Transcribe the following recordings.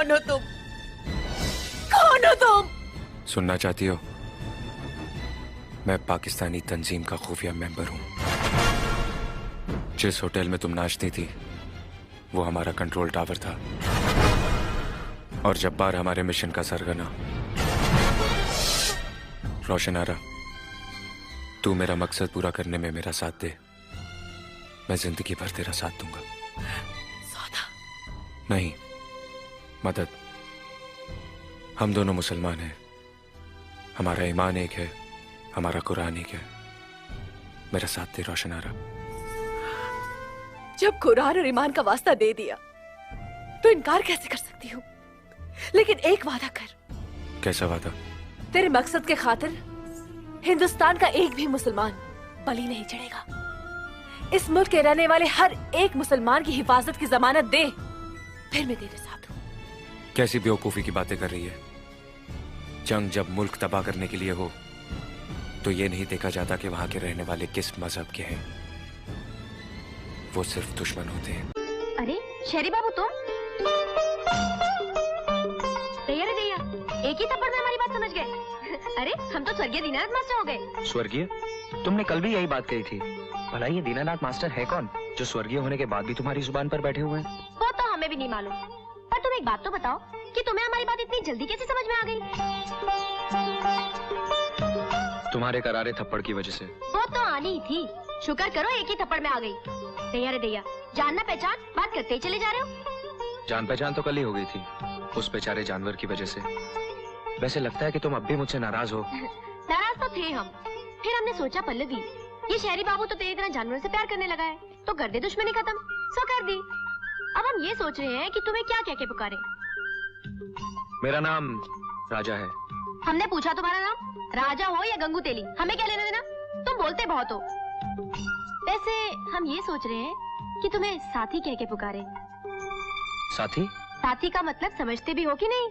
कौन हो तुम? कौन हो तुम? सुनना चाहती हो? मैं पाकिस्तानी तंजीम का खुफिया मेंबर हूं। जिस होटल में तुम नाचती थी वो हमारा कंट्रोल टावर था, और जब्बार हमारे मिशन का सरगना। रोशन आरा, तू मेरा मकसद पूरा करने में मेरा साथ दे, मैं जिंदगी भर तेरा साथ दूंगा। सौदा नहीं, मदद। हम दोनों मुसलमान हैं, हमारा ईमान एक है, हमारा कुरान एक है। मेरा साथ दे रोशन आरा। जब कुरान और ईमान का वास्ता दे दिया तो इनकार कैसे कर सकती हूँ? लेकिन एक वादा कर। कैसा वादा? तेरे मकसद के खातिर हिंदुस्तान का एक भी मुसलमान बलि नहीं चढ़ेगा। इस मुल्क के रहने वाले हर एक मुसलमान की हिफाजत की जमानत दे, फिर मैं तेरे साथ हूँ। कैसी बेवकूफी की बातें कर रही है? जंग जब मुल्क तबाह करने के लिए हो तो ये नहीं देखा जाता कि वहां के रहने वाले किस मजहब के हैं। वो सिर्फ दुश्मन होते हैं। अरे शेरी बाबू, तुम तैयार है? भैया एक ही थप्पड़ में हमारी बात समझ गए। अरे हम तो स्वर्गीय दीनानाथ मास्टर हो गए। स्वर्गीय? तुमने कल भी यही बात कही थी। भला ये दीनानाथ मास्टर है कौन जो स्वर्गीय होने के बाद भी तुम्हारी जुबान पर बैठे हुए हैं? वो तो हमें भी नहीं मालूम, पर तुम एक बात तो बताओ कि तुम्हें हमारी बात इतनी जल्दी कैसे समझ में आ गई? तुम्हारे करारे थप्पड़ की वजह से। वो तो आनी ही थी, शुक्र करो एक ही थप्पड़ में आ गई। दैया रे दैया, जानना पहचान बात करते ही चले जा रहे हो। जान पहचान तो कल ही हो गई थी, उस बेचारे जानवर की वजह से। वैसे लगता है कि तुम अब भी मुझसे नाराज हो। नाराज तो थे हम, फिर हमने सोचा पल्लवी, ये शहरी बाबू तो तेरी तरह जानवरों से प्यार करने लगा है, तो कर दे दुश्मनी खत्म। सो कर दी। अब हम ये सोच रहे हैं कि तुम्हें क्या कह के पुकारे। मेरा नाम राजा है। हमने पूछा तुम्हारा नाम राजा हो या गंगू तेली, हमें क्या लेना देना? तुम बोलते बहुत हो। वैसे हम ये सोच रहे हैं कि तुम्हें साथी कह के पुकारे। साथी? साथी का मतलब समझते भी हो कि नहीं?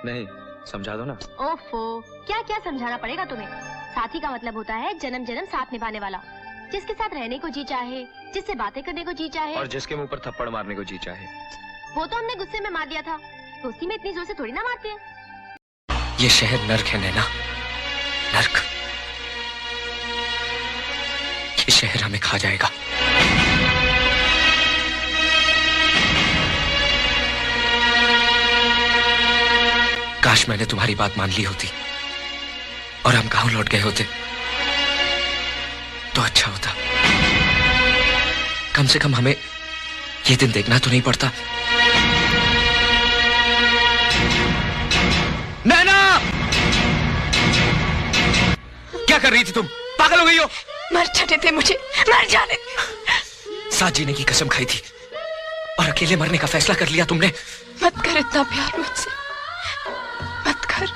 नहीं, समझा दो ना। ओफो, क्या क्या समझाना पड़ेगा तुम्हें। साथी का मतलब होता है जन्म जन्म साथ निभाने वाला, जिसके साथ रहने को जी चाहे, जिससे बातें करने को जी चाहे, और जिसके मुंह पर थप्पड़ मारने को जी चाहे। वो तो हमने गुस्से में मार दिया था, दोस्ती में इतनी जोर से थोड़ी ना मारते हैं। ये शहर नर्क है नैना, नर्क। ये शहर हमें खा जाएगा। काश मैंने तुम्हारी बात मान ली होती और हम गांव लौट गए होते तो अच्छा होता। कम से कम हमें ये दिन देखना तो नहीं पड़ता। नैना, क्या कर रही थी तुम? पागल हो गई हो? मर जाने दे मुझे, मर जाने दे। साथ जीने की कसम खाई थी और अकेले मरने का फैसला कर लिया तुमने। मत कर इतना प्यार मुझसे, मत कर।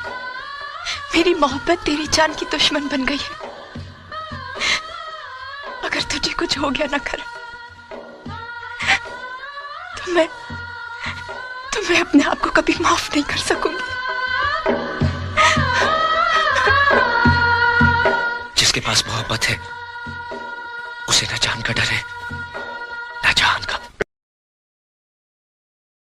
मेरी मोहब्बत तेरी जान की दुश्मन बन गई है। अगर तुझे कुछ हो गया ना कर, तो मैं अपने आप को कभी माफ नहीं कर सकूंगी। जिसके पास मोहब्बत है